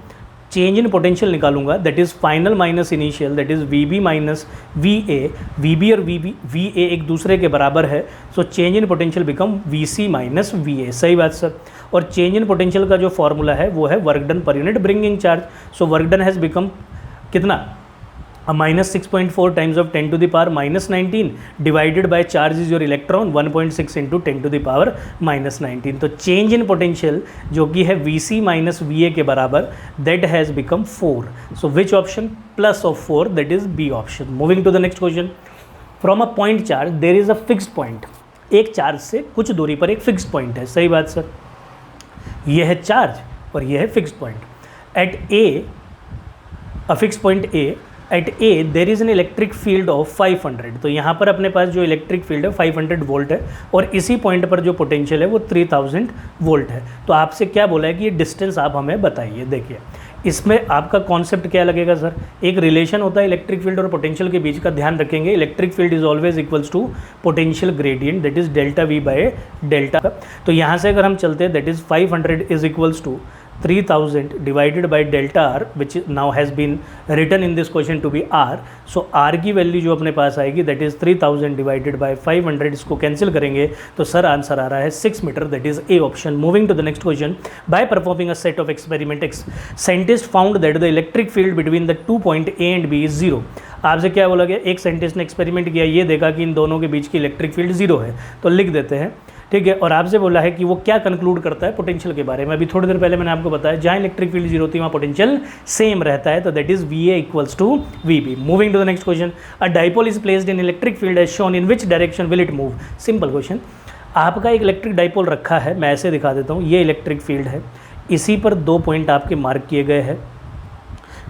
चेंज इन पोटेंशियल निकालूंगा that is final minus initial, that is VB minus VA। VB और VA एक दूसरे के बराबर है, so change in potential become VC minus VA। सही बात सर। और चेंज इन पोटेंशियल का जो फॉर्मूला है वो है work done per unit bringing charge. So work done has become कितना, -6.4 times of 10 to the power -19 divided by charge is your electron 1.6 into 10 to the power -19। तो चेंज इन पोटेंशियल जो कि है VC माइनस VA के बराबर, that has become 4। So which option, plus of 4, that is B option. Moving to the next question, from a point charge there is a fixed point, एक चार्ज से कुछ दूरी पर एक फिक्स्ड पॉइंट है, सही बात सर। यह है चार्ज और यह है fixed point. At A, a fixed point A, at A there is an electric field of 500। तो यहाँ पर अपने पास जो इलेक्ट्रिक फील्ड है 500 वोल्ट है और इसी पॉइंट पर जो पोटेंशियल है वो 3000 वोल्ट है। तो आपसे क्या बोला है कि ये डिस्टेंस आप हमें बताइए। देखिए इसमें आपका कॉन्सेप्ट क्या लगेगा सर, एक रिलेशन होता है इलेक्ट्रिक फील्ड और पोटेंशियल के बीच का, ध्यान रखेंगे electric field is always equals to potential gradient that is delta V by delta. तो यहाँ से अगर हम चलते हैं दैट इज 500 इज इक्वल्स टू 3000 divided by delta r which now has been written in this question to be r. So r की वैल्यू जो अपने पास आएगी that is 3000 divided by 500, इसको कैंसिल करेंगे तो सर आंसर आ रहा है 6 metre, that is A option. Moving to the next question. By performing a set of experiments, scientists found that the electric field between the 2 point A and B is 0. आपसे क्या बोला गया, एक साइंटिस्ट ने एक्सपेरिमेंट किया, ये देखा कि इन दोनों के बीच की इलेक्ट्रिक फील्ड 0 है, तो लिख देते हैं, ठीक है। और आपसे बोला है कि वो क्या कंक्लूड करता है पोटेंशियल के बारे में। अभी थोड़ी देर पहले मैंने आपको बताया जहाँ इलेक्ट्रिक फील्ड 0 होती है वहाँ पोटेंशियल सेम रहता है, तो that is V A equals to V B. Moving to the next question. A dipole is placed in electric field as shown, in which direction will it move. Simple question, आपका एक इलेक्ट्रिक डाइपोल रखा है, मैं ऐसे दिखा देता हूँ, ये इलेक्ट्रिक फील्ड है, इसी पर 2 पॉइंट आपके मार्क किए गए हैं,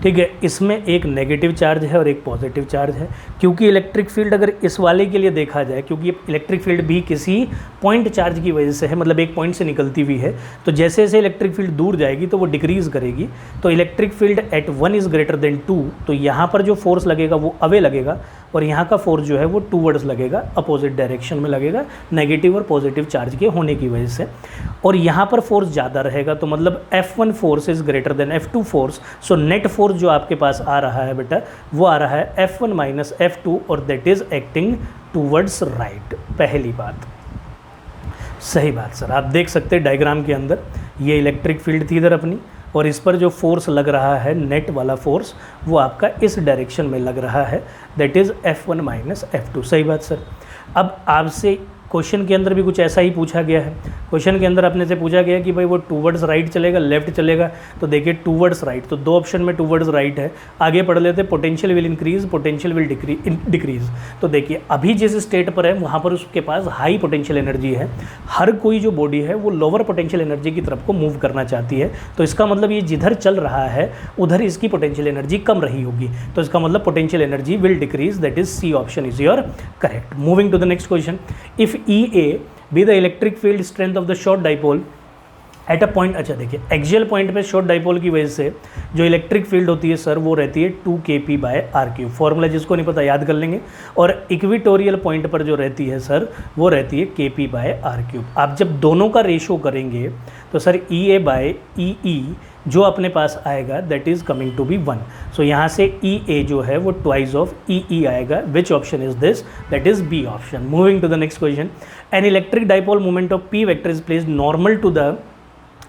ठीक है। इसमें एक नेगेटिव चार्ज है और एक पॉजिटिव चार्ज है, क्योंकि इलेक्ट्रिक फील्ड अगर इस वाले के लिए देखा जाए, क्योंकि ये इलेक्ट्रिक फील्ड भी किसी पॉइंट चार्ज की वजह से है, मतलब एक पॉइंट से निकलती हुई है, तो जैसे जैसे इलेक्ट्रिक फील्ड दूर जाएगी तो वो डिक्रीज करेगी। तो electric field at 1 is greater than 2, तो यहाँ पर जो फोर्स लगेगा वो अवे लगेगा और यहाँ का फोर्स जो है वो टूवर्ड्स लगेगा, अपोजिट डायरेक्शन में लगेगा, नेगेटिव और पॉजिटिव चार्ज के होने की वजह से। और यहाँ पर फोर्स ज़्यादा रहेगा, तो मतलब F1 force is greater than F2 force. So net force जो आपके पास आ रहा है बेटा वो आ रहा है F1 माइनस F2 और that is acting towards right. पहली बात, सही बात सर। आप देख सकते हैं डायग्राम के अंदर ये इलेक्ट्रिक फील्ड थी इधर अपनी, और इस पर जो फोर्स लग रहा है नेट वाला फोर्स वो आपका इस डायरेक्शन में लग रहा है, that is F1 minus F2। सही बात सर। अब आपसे क्वेश्चन के अंदर भी कुछ ऐसा ही पूछा गया है। क्वेश्चन के अंदर अपने से पूछा गया कि भाई वो टूवर्ड्स राइट चलेगा लेफ्ट चलेगा, तो देखिए टूवर्ड्स राइट, तो 2 ऑप्शन में टूवर्ड्स राइट है। आगे पढ़ लेते, potential will increase, potential will decrease. तो देखिए अभी जिस स्टेट पर है वहाँ पर उसके पास हाई पोटेंशियल एनर्जी है, हर कोई जो बॉडी है वो लोअर पोटेंशियल एनर्जी की तरफ को मूव करना चाहती है, तो इसका मतलब ये जिधर चल रहा है उधर इसकी पोटेंशियल एनर्जी कम रही होगी, तो इसका मतलब potential energy will decrease, that is C option is your correct. Moving to the next question. If EA be the electric field strength of the short dipole at a point, अच्छा देखिए एक्सियल पॉइंट पे शॉर्ट डाइपोल की वजह से जो इलेक्ट्रिक फील्ड होती है सर वो रहती है 2 kp बाय r3। फॉर्मूला जिसको नहीं पता याद कर लेंगे। और इक्विटोरियल पॉइंट पर जो रहती है सर वो रहती है kp बाय r3। आप जब दोनों का रेशो करेंगे तो सर EA बाय EE जो अपने पास आएगा that is coming to be 1। So यहाँ से EA जो है वो ट्वाइस ऑफ EE आएगा। Which option is this, that is B option. Moving to the next question. An electric dipole moment of P vector is placed normal to the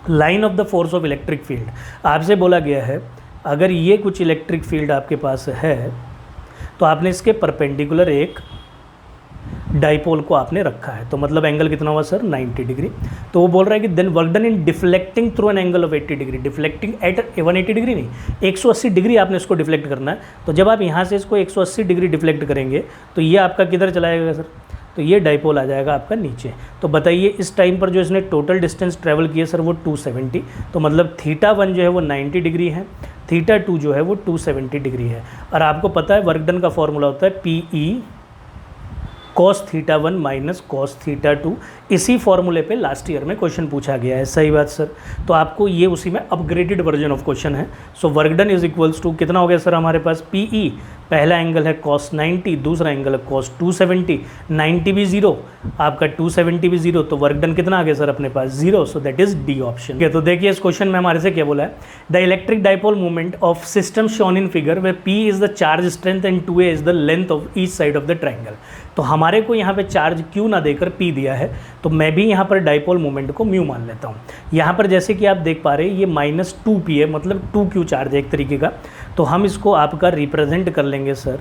line of the force of electric field. आपसे बोला गया है अगर ये कुछ इलेक्ट्रिक फील्ड आपके पास है तो आपने इसके परपेंडिकुलर एक डाइपोल को आपने रखा है, तो मतलब एंगल कितना हुआ सर 90 डिग्री। तो वो बोल रहा है कि then work done in deflecting through an angle of 80 degree. Deflecting at 180 degree नहीं, 180 डिग्री आपने इसको डिफ्लेक्ट करना है। तो जब आप यहाँ से इसको 180 डिग्री डिफ्लेक्ट करेंगे तो ये आपका किधर चला जाएगा सर, तो ये डाइपोल आ जाएगा आपका नीचे। तो बताइए इस टाइम पर जो इसने टोटल डिस्टेंस ट्रैवल किया सर वो 270, तो मतलब θ1 जो है वो 90 डिग्री है, θ2 जो है वो 270 डिग्री है। और आपको पता है वर्क डन का फॉर्मूला होता है PE cos θ1 माइनस cos θ2। इसी फॉर्मूले पे लास्ट ईयर में क्वेश्चन पूछा गया है। सही बात सर। तो आपको ये उसी में अपग्रेडेड वर्जन ऑफ क्वेश्चन है। So work done is equals to कितना हो गया सर हमारे पास PE, पहला एंगल है cos 90, दूसरा एंगल है cos 270, 90 भी 0 आपका 270 भी 0, तो वर्क डन कितना आ गया सर अपने पास 0। सो दैट इज डी ऑप्शन। ठीक है, तो देखिए इस क्वेश्चन में हमारे से क्या बोला है, the electric dipole movement of system shown in figure way P is the charge strength and 2A is the length of each side of the triangle. तो हमारे को यहाँ पे चार्ज Q ना देकर P दिया है, तो मैं भी यहाँ पर डाइपोल मूवमेंट को म्यू मान लेता हूँ। यहाँ पर जैसे कि आप देख पा रहे हैं ये -2P है, मतलब 2Q चार्ज है एक तरीके का। तो हम इसको आपका रिप्रेजेंट कर लेंगे सर,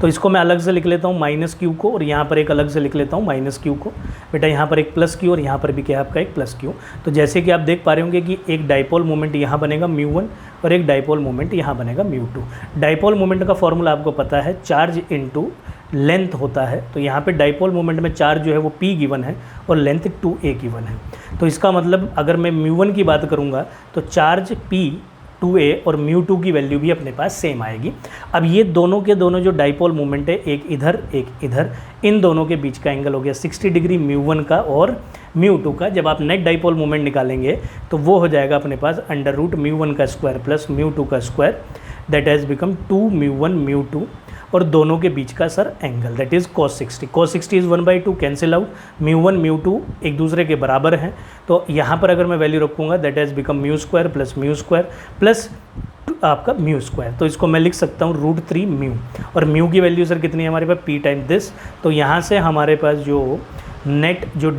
तो इसको मैं अलग से लिख लेता हूँ -Q को, और यहाँ पर एक अलग से लिख लेता हूँ -Q को। बेटा यहाँ पर एक +Q और यहाँ पर भी क्या है आपका एक +Q। तो जैसे कि आप देख पा रहे होंगे कि एक डाइपोल मोमेंट यहाँ बनेगा μ1 और एक डाइपोल मोमेंट यहाँ बनेगा μ2। डाइपोल मोमेंट का फॉर्मूला आपको पता है, चार्ज इनटू लेंथ होता है, तो यहाँ पे डाइपोल मोमेंट में चार्ज जो है वो p गिवन है और लेंथ 2a गिवन है। तो इसका मतलब अगर मैं μ1 की बात करूँगा तो चार्ज p 2a और μ2 की वैल्यू भी अपने पास सेम आएगी। अब ये दोनों के दोनों जो डाइपोल मोमेंट है, एक इधर एक इधर, इन दोनों के बीच का एंगल हो गया 60 डिग्री μ1 का और μ2 का। जब आप नेट डाइपोल मोमेंट निकालेंगे तो वो हो जाएगा अपने पास अंडर रूट μ1 का स्क्वायर प्लस μ2 का स्क्वायर, दैट हैज़ बिकम 2μ1 μ2, और दोनों के बीच का sir angle that is cos 60। cos 60 is 1/2 cancel out, μ1 μ2 एक दूसरे के बराबर हैं, तो यहाँ पर अगर मैं वैल्यू रखूँगा that has become μ² plus μ² plus आपका μ², तो इसको मैं लिख सकता हूँ √3 μ, और μ की वैल्यू सर कितनी है हमारे पास p टाइम दिस। तो यहाँ से हमारे पास जो नेट जो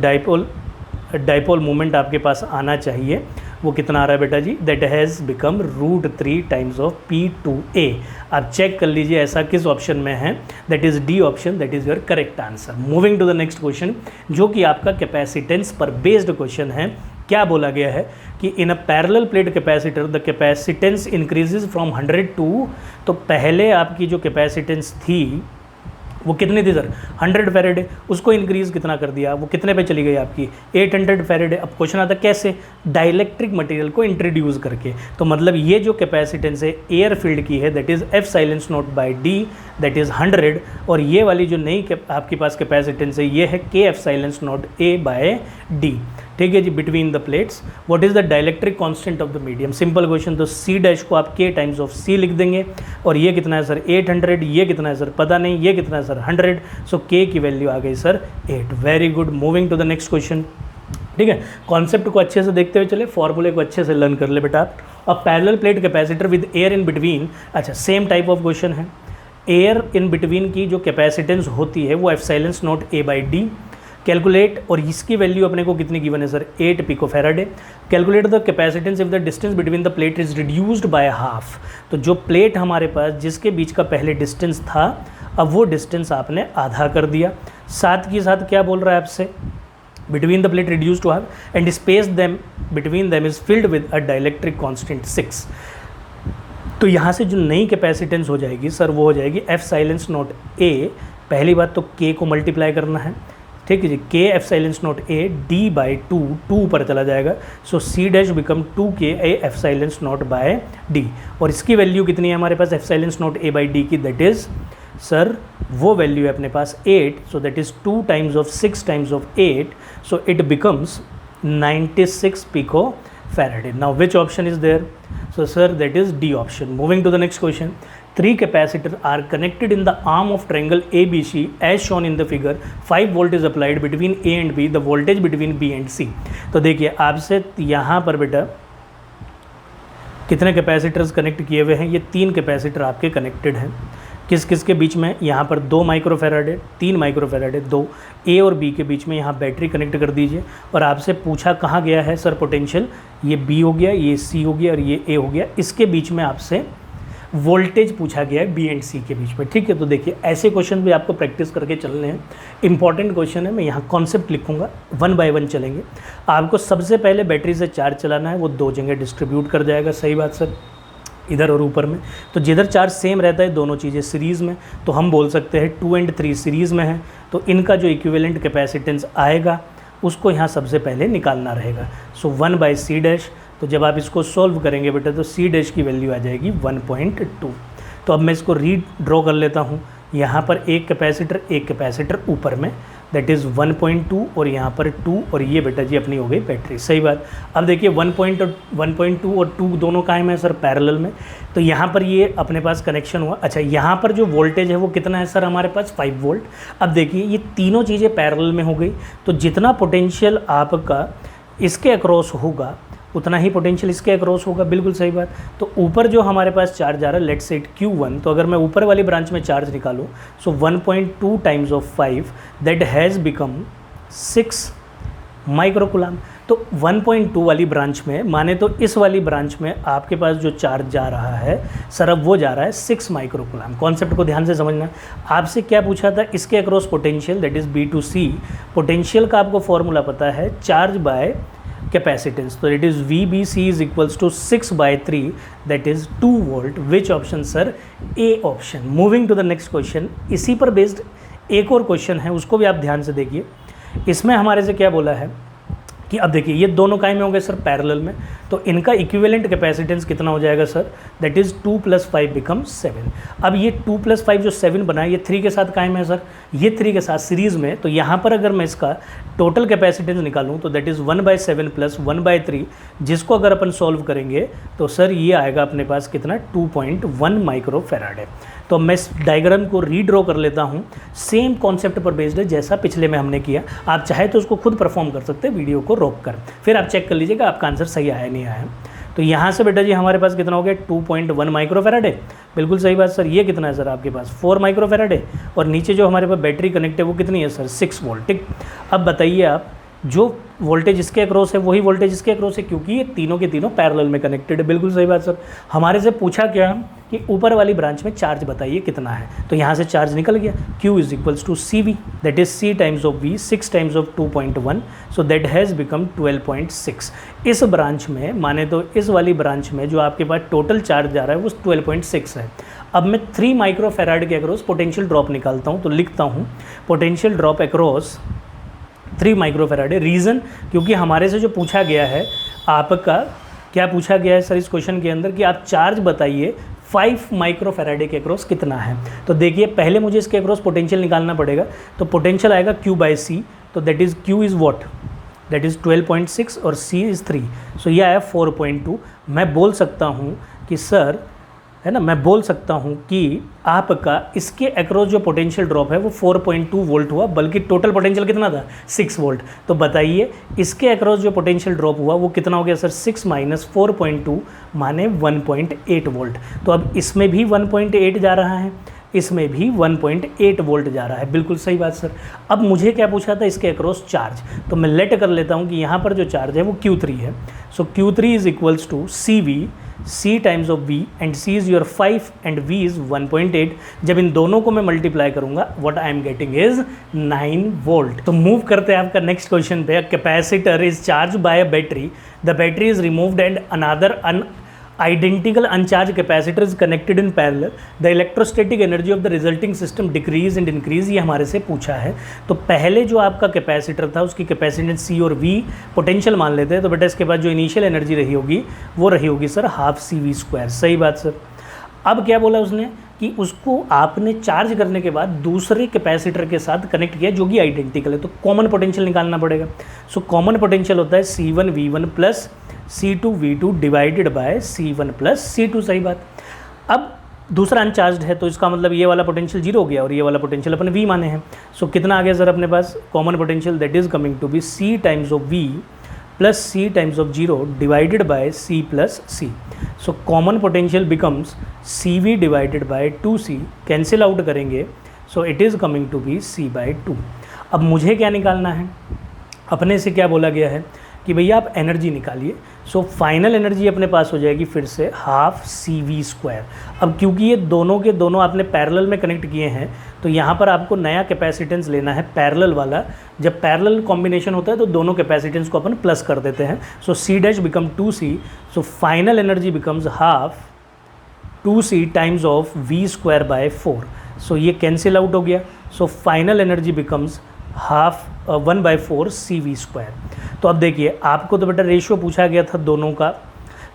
डाइपोल मोमेंट आपके पास आना चाहिए वो कितना आ रहा है बेटा जी, that has become √3 times of p2a। आप चेक कर लीजिए ऐसा किस ऑप्शन में है, that is D option, that is your correct answer. Moving to the next question, जो कि आपका कैपेसिटेंस पर बेस्ड क्वेश्चन है। क्या बोला गया है कि in a parallel plate capacitor the capacitance increases from 100 to, तो पहले आपकी जो कैपेसिटेंस थी वो कितनी थी सर 100 फैरेड, उसको इंक्रीज़ कितना कर दिया, वो कितने पे चली गई आपकी 800 फैरेड। अब क्वेश्चन आता कैसे, डाइलेक्ट्रिक मटेरियल को इंट्रोड्यूस करके। तो मतलब ये जो कैपेसिटेंस है एयर फील्ड की है that is F silence not by D that is 100, और ये वाली जो नई आपके पास कैपेसिटेंस है ये है K F silence naught A by D. ठीक है जी, between the plates what is the dielectric constant of the medium, simple question. तो सी डैश को आप के टाइम्स ऑफ सी लिख देंगे, और ये कितना है सर 800, ये कितना है सर पता नहीं, ये कितना है सर 100, सो के की वैल्यू आ गई sir 8। Very good, moving to the next question. ठीक है, कॉन्सेप्ट को अच्छे से देखते हुए चले, फॉर्मूले को अच्छे से लर्न कर ले बेटा आप। अब parallel plate capacitor with air in between, अच्छा सेम टाइप ऑफ क्वेश्चन है। एयर इन बिटवीन की जो कैपेसिटेंस होती है वो epsilon not A by D calculate, और इसकी वैल्यू अपने को कितनी गिवन है सर 8 पिकोफैराड है। Calculate the capacitance if the distance between the plate is reduced by half, तो जो प्लेट हमारे पास जिसके बीच का पहले डिस्टेंस था अब वो डिस्टेंस आपने आधा कर दिया। साथ के साथ क्या बोल रहा है आपसे, between the plate reduce to half and space them between them is filled with a dielectric constant 6। तो यहाँ से जो नई कैपेसिटेंस हो जाएगी सर वो हो जाएगी एफ साइलेंस नॉट ए, पहली बात तो के को मल्टीप्लाई करना है, ठीक है जी, के F silence naught A D by 2 ऊपर चला जाएगा, सो C dash become 2 K A F silence not by D, और इसकी वैल्यू कितनी है हमारे पास F silence naught A by D की, दैट इज़ सर वो वैल्यू है अपने पास 8, so that is 2 times of 6 times of 8, so it becomes 96 pico farad. Now which option is there, so sir that is D option. Moving to the next question, 3 capacitors are connected in the arm of triangle ABC as shown in the figure. 5 volt is applied between A and B, the voltage between B and C. तो देखिए आपसे यहाँ पर बेटा कितने कैपेसिटर्स कनेक्ट किए हुए हैं, ये 3 कैपेसिटर आपके कनेक्टेड हैं। किस किस के बीच में, यहाँ पर 2 माइक्रोफैराड है, 3 माइक्रोफैराड है, 2 ए और बी के बीच में यहाँ बैटरी कनेक्ट कर दीजिए। और आपसे पूछा कहाँ गया है सर पोटेंशियल, ये बी हो गया, ये सी हो गया और ये ए हो गया, इसके बीच में आपसे वोल्टेज पूछा गया है बी एंड सी के बीच में। ठीक है, तो देखिए ऐसे क्वेश्चन भी आपको प्रैक्टिस करके चलने हैं, इंपॉर्टेंट क्वेश्चन है। मैं यहाँ कॉन्सेप्ट लिखूंगा, 1 बाय 1 चलेंगे। आपको सबसे पहले बैटरी से चार्ज चलाना है, वो 2 जगह डिस्ट्रीब्यूट कर जाएगा, सही बात सर, इधर और ऊपर में। तो जिधर चार्ज सेम रहता है दोनों चीज़ें सीरीज़ में, तो हम बोल सकते हैं 2 और 3 सीरीज़ में है, तो इनका जो इक्विवेलेंट कैपेसिटेंस आएगा उसको यहाँ सबसे पहले निकालना रहेगा। सो 1 बाई सी डैश, तो जब आप इसको सॉल्व करेंगे बेटा तो सी डैश की वैल्यू आ जाएगी 1.2। तो अब मैं इसको रीड्रॉ कर लेता हूँ, यहाँ पर एक कैपेसिटर ऊपर में दैट इज़ 1.2 और यहाँ पर 2, और ये बेटा जी अपनी हो गई बैटरी, सही बात। अब देखिए 1.2 और 2 दोनों कायम है सर पैरेलल में, तो यहाँ पर ये अपने पास कनेक्शन हुआ। अच्छा, यहाँ पर जो वोल्टेज है वो कितना है सर हमारे पास 5 वोल्ट। अब देखिए ये तीनों चीज़ें पैरेलल में हो गई, तो जितना पोटेंशियल आपका इसके अक्रॉस होगा उतना ही पोटेंशियल इसके अक्रॉस होगा, बिल्कुल सही बात। तो ऊपर जो हमारे पास चार्ज आ रहा है लेट्स से Q1, तो अगर मैं ऊपर वाली ब्रांच में चार्ज निकालूँ सो 1.2 times of 5 that has become 6 microcoulomb. तो 1.2 वाली ब्रांच में माने तो इस वाली ब्रांच में आपके पास जो चार्ज जा रहा है सर अब वो जा रहा है 6 माइक्रोकुलाम। कॉन्सेप्ट को ध्यान से समझना। आपसे क्या पूछा था, इसके across potential that is B2C। Potential का आपको फॉर्मूला पता है, चार्ज बाय कैपेसिटेंस, तो it is VBC is equals to 6/3 that is 2 volt. Which option sir, A option. Moving to the next question, इसी पर बेस्ड एक और क्वेश्चन है, उसको भी आप ध्यान से देखिए। इसमें हमारे से क्या बोला है कि अब देखिए ये दोनों काय में होंगे सर पैरेलल में, तो इनका इक्विवेलेंट कैपेसिटेंस कितना हो जाएगा सर, दैट इज़ 2 + 5 बिकम 7। अब ये 2 + 5 जो 7 बना है, ये 3 के साथ काय में है सर, ये 3 के साथ सीरीज़ में, तो यहाँ पर अगर मैं इसका टोटल कैपेसिटेंस निकालूँ तो दैट इज़ 1/7 + 1/3, जिसको अगर अपन सॉल्व करेंगे तो सर ये आएगा अपने पास कितना, 2.1 माइक्रोफैराड है। तो मैं इस डायग्राम को रीड्रॉ कर लेता हूँ, सेम कॉन्सेप्ट पर बेस्ड है जैसा पिछले में हमने किया। आप चाहे तो उसको खुद परफॉर्म कर सकते हैं वीडियो को रोक कर, फिर आप चेक कर लीजिएगा आपका आंसर सही आया नहीं आया। तो यहाँ से बेटा जी हमारे पास कितना हो गया, 2.1 माइक्रोफैराड है, बिल्कुल सही बात सर। ये कितना है सर आपके पास, 4 माइक्रोफैराड है, और नीचे जो हमारे पास बैटरी कनेक्ट है वो कितनी है सर, 6 वोल्ट। ठीक, अब बताइए आप, जो वोल्टेज इसके अक्रॉस है वही वोल्टेज इसके अक्रॉस है, क्योंकि ये तीनों के तीनों पैरेलल में कनेक्टेड है। बिल्कुल सही बात सर। हमारे से पूछा क्या कि ऊपर वाली ब्रांच में चार्ज बताइए कितना है, तो यहाँ से चार्ज निकल गया, Q = CV, that is C times of V, 6 times of 2.1, so that has become 12.6। इस ब्रांच में माने तो इस वाली ब्रांच में जो आपके पास टोटल चार्ज जा रहा है वो 12.6 है। अब मैं 3 माइक्रोफैराड के अक्रॉस पोटेंशियल ड्रॉप निकालता हूँ, तो लिखता हूँ पोटेंशियल ड्रॉप अक्रॉस 3 माइक्रोफैराड है। रीज़न, क्योंकि हमारे से जो पूछा गया है, आपका क्या पूछा गया है सर इस क्वेश्चन के अंदर कि आप चार्ज बताइए 5 माइक्रोफैराड के अक्रॉस कितना है। तो देखिए पहले मुझे इसके अक्रॉस पोटेंशियल निकालना पड़ेगा, तो पोटेंशियल आएगा Q/C, तो that is Q is what, that is 12.6 और C इज़ 3, सो यह आया 4.2। मैं बोल सकता हूँ कि सर, है ना, मैं बोल सकता हूँ कि आपका इसके अक्रॉस जो पोटेंशियल ड्रॉप है वो 4.2 वोल्ट हुआ, बल्कि टोटल पोटेंशियल कितना था, 6 वोल्ट। तो बताइए इसके अक्रॉस जो पोटेंशियल ड्रॉप हुआ वो कितना हो गया सर, 6 - 4.2 माने 1.8 वोल्ट। तो अब इसमें भी 1.8 जा रहा है, इसमें भी 1.8 वोल्ट जा रहा है, बिल्कुल सही बात सर। अब मुझे क्या पूछा था, इसके अक्रॉस चार्ज, तो मैं लेट कर लेता हूँ कि यहाँ पर जो चार्ज है वो Q3 है। सो Q3 = CV, C times of V, and C is your 5 and V is 1.8। जब इन दोनों को मैं मल्टीप्लाई करूंगा, what I am getting is 9 volt. तो मूव करते हैं आपका नेक्स्ट क्वेश्चन पे। Capacitor is charge by a battery, the battery is removed and another identical uncharged capacitor is connected in parallel, the electrostatic energy of the resulting system decrease and increase, ये हमारे से पूछा है। तो पहले जो आपका कैपेसिटर था उसकी कैपेसिटेंस C और V पोटेंशियल मान लेते हैं, तो बेटा इसके बाद जो इनिशियल एनर्जी रही होगी वो रही होगी सर ½ CV²। सही बात सर। अब क्या बोला उसने कि उसको आपने चार्ज करने के बाद दूसरे कैपेसिटर के साथ कनेक्ट किया जो कि आइडेंटिकल है, तो कॉमन पोटेंशियल निकालना पड़ेगा। सो कॉमन पोटेंशियल होता है C1V1 + C2V2 divided by C1 + C2। सही बात। अब दूसरा अनचार्ज है, तो इसका मतलब ये वाला पोटेंशियल 0 हो गया और ये वाला पोटेंशियल अपन V माने हैं। सो कितना आ गया सर अपने पास common potential, that is coming to be C times of V + C times of 0 divided by C + C। So common potential becomes CV divided by 2C, cancel out करेंगे, so it is coming to be C/2। अब मुझे क्या निकालना है, अपने से क्या बोला गया है कि भैया आप एनर्जी निकालिए। सो फाइनल एनर्जी अपने पास हो जाएगी फिर से ½ CV²। अब क्योंकि ये दोनों के दोनों आपने पैरेलल में कनेक्ट किए हैं, तो यहाँ पर आपको नया कैपेसिटेंस लेना है पैरेलल वाला। जब पैरेलल कॉम्बिनेशन होता है तो दोनों कैपेसिटेंस को अपन प्लस कर देते हैं। सो C' become 2C, so final energy becomes ½ 2C times of V²/4। सो ये कैंसिल आउट हो गया। So final energy becomes ½ 1/4 CV²। तो अब देखिए आपको तो बेटा रेशियो पूछा गया था दोनों का,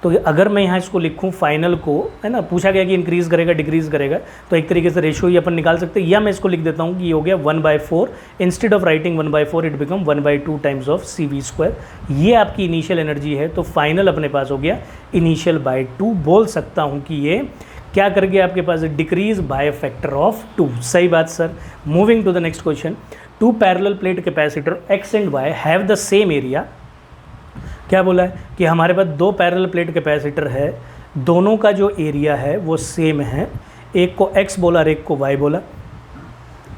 तो अगर मैं यहाँ इसको लिखूँ फाइनल को, है ना, पूछा गया कि इंक्रीज़ करेगा डिक्रीज़ करेगा, तो एक तरीके से रेशियो ही अपन निकाल सकते हैं। या मैं इसको लिख देता हूँ कि ये हो गया 1/4, instead of writing 1/4 it become 1/2 times of CV²। ये आपकी इनिशियल एनर्जी है, तो फाइनल अपने पास हो गया इनिशियल बाय 2। बोल सकता हूँ कि ये क्या कर गया आपके पास, डिक्रीज बाय फैक्टर ऑफ 2। सही बात sir. Moving to the next question. 2 parallel plate capacitor X and Y have the same area. क्या बोला है कि हमारे पास 2 पैरेलल प्लेट कैपेसिटर है, दोनों का जो एरिया है वो सेम है। एक को X बोला और एक को Y बोला,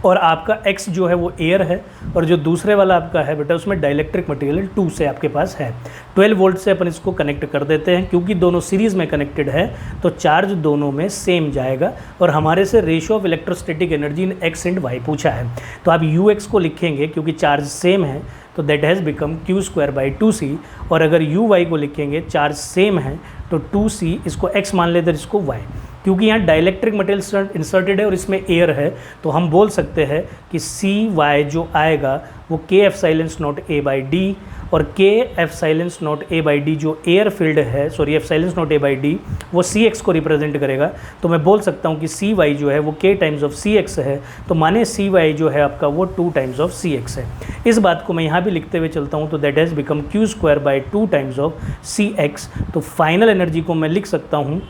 और आपका X जो है वो एयर है और जो दूसरे वाला आपका है बेटा उसमें डाइलेक्ट्रिक मटेरियल 2 से आपके पास है। 12 वोल्ट से अपन इसको कनेक्ट कर देते हैं, क्योंकि दोनों सीरीज़ में कनेक्टेड है तो चार्ज दोनों में सेम जाएगा। और हमारे से ratio of electrostatic energy in X and Y पूछा है, तो आप UX को लिखेंगे क्योंकि चार्ज सेम है, तो दैट हैज़ बिकम Q²/2C। और अगर UY को लिखेंगे चार्ज सेम है तो 2C, इसको X मान लेते हैं इसको Y, क्योंकि यहाँ डाइलेक्ट्रिक मटेरियल इंसर्टेड है और इसमें एयर है, तो हम बोल सकते हैं कि सी वाई जो आएगा वो के F silence naught A by D, और के F silence naught A by D जो एयर फील्ड है, sorry F silence naught A by D वो सी एक्स को रिप्रेजेंट करेगा। तो मैं बोल सकता हूँ कि सी वाई जो है वो के टाइम्स ऑफ सी एक्स है, तो माने सी वाई जो है आपका वो 2 टाइम्स ऑफ सी एक्स है। इस बात को मैं यहाँ भी लिखते हुए चलता हूँ, तो that has become Q square by 2 times of C X. तो फाइनल एनर्जी को मैं लिख सकता हूँ,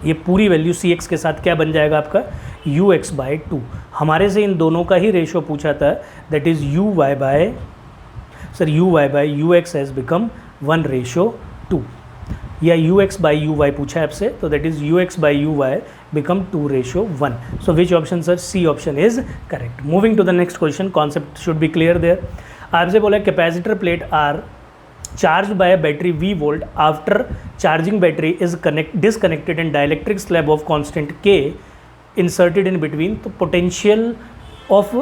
ये पूरी वैल्यू सी एक्स के साथ क्या बन जाएगा आपका यू एक्स बाई 2। हमारे से इन दोनों का ही रेशो पूछा था, that is U Y by U X has become 1:2, या U X by U Y पूछा है आपसे, तो that is U X by U Y become 2:1। So which option sir? C option is correct. Moving to the next question, concept should be clear there. आपसे बोला capacitor plate are charged by a battery V volt after charging battery is disconnected and dielectric slab of constant K inserted in between, तो potential of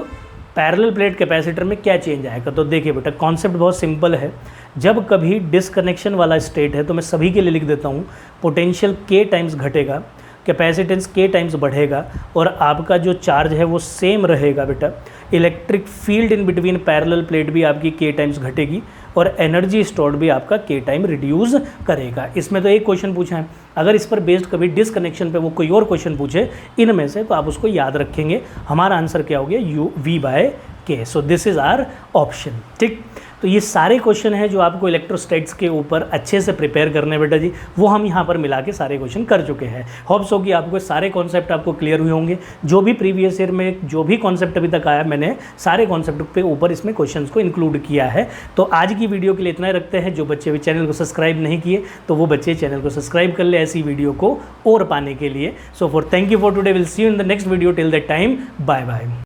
parallel plate capacitor में क्या चेंज आएगा? तो देखिए बेटा, कॉन्सेप्ट बहुत सिंपल है। जब कभी डिसकनेक्शन वाला स्टेट है तो मैं सभी के लिए लिख देता हूँ, पोटेंशियल के टाइम्स घटेगा, कैपेसिटेंस के टाइम्स बढ़ेगा, और आपका जो चार्ज है वो सेम रहेगा बेटा। Electric field in between parallel plate भी आपकी के टाइम्स घटेगी, और एनर्जी स्टोर्ड भी आपका के टाइम रिड्यूस करेगा। इसमें तो एक क्वेश्चन पूछा है, अगर इस पर बेस्ड कभी डिसकनेक्शन पे वो कोई और क्वेश्चन पूछे इनमें से, तो आप उसको याद रखेंगे। हमारा आंसर क्या हो गया? You V by K. So this is our option. ठीक, तो ये सारे क्वेश्चन हैं जो आपको इलेक्ट्रोस्टैटिक्स के ऊपर अच्छे से प्रिपेयर करने बेटा जी, वो हम यहाँ पर मिला के सारे क्वेश्चन कर चुके हैं। होप्स हो कि आपको सारे कॉन्सेप्ट आपको क्लियर हुए होंगे। जो भी प्रीवियस ईयर में जो भी कॉन्सेप्ट अभी तक आया, मैंने सारे कॉन्सेप्ट पे ऊपर इसमें क्वेश्चंस को इंक्लूड किया है। तो आज की वीडियो के लिए इतना ही रखते हैं। जो बच्चे भी चैनल को सब्सक्राइब नहीं किए, तो वो बच्चे चैनल को सब्सक्राइब कर ले ऐसी वीडियो को और पाने के लिए। So for thank you for today, will see you in the next video. Till that time, bye bye.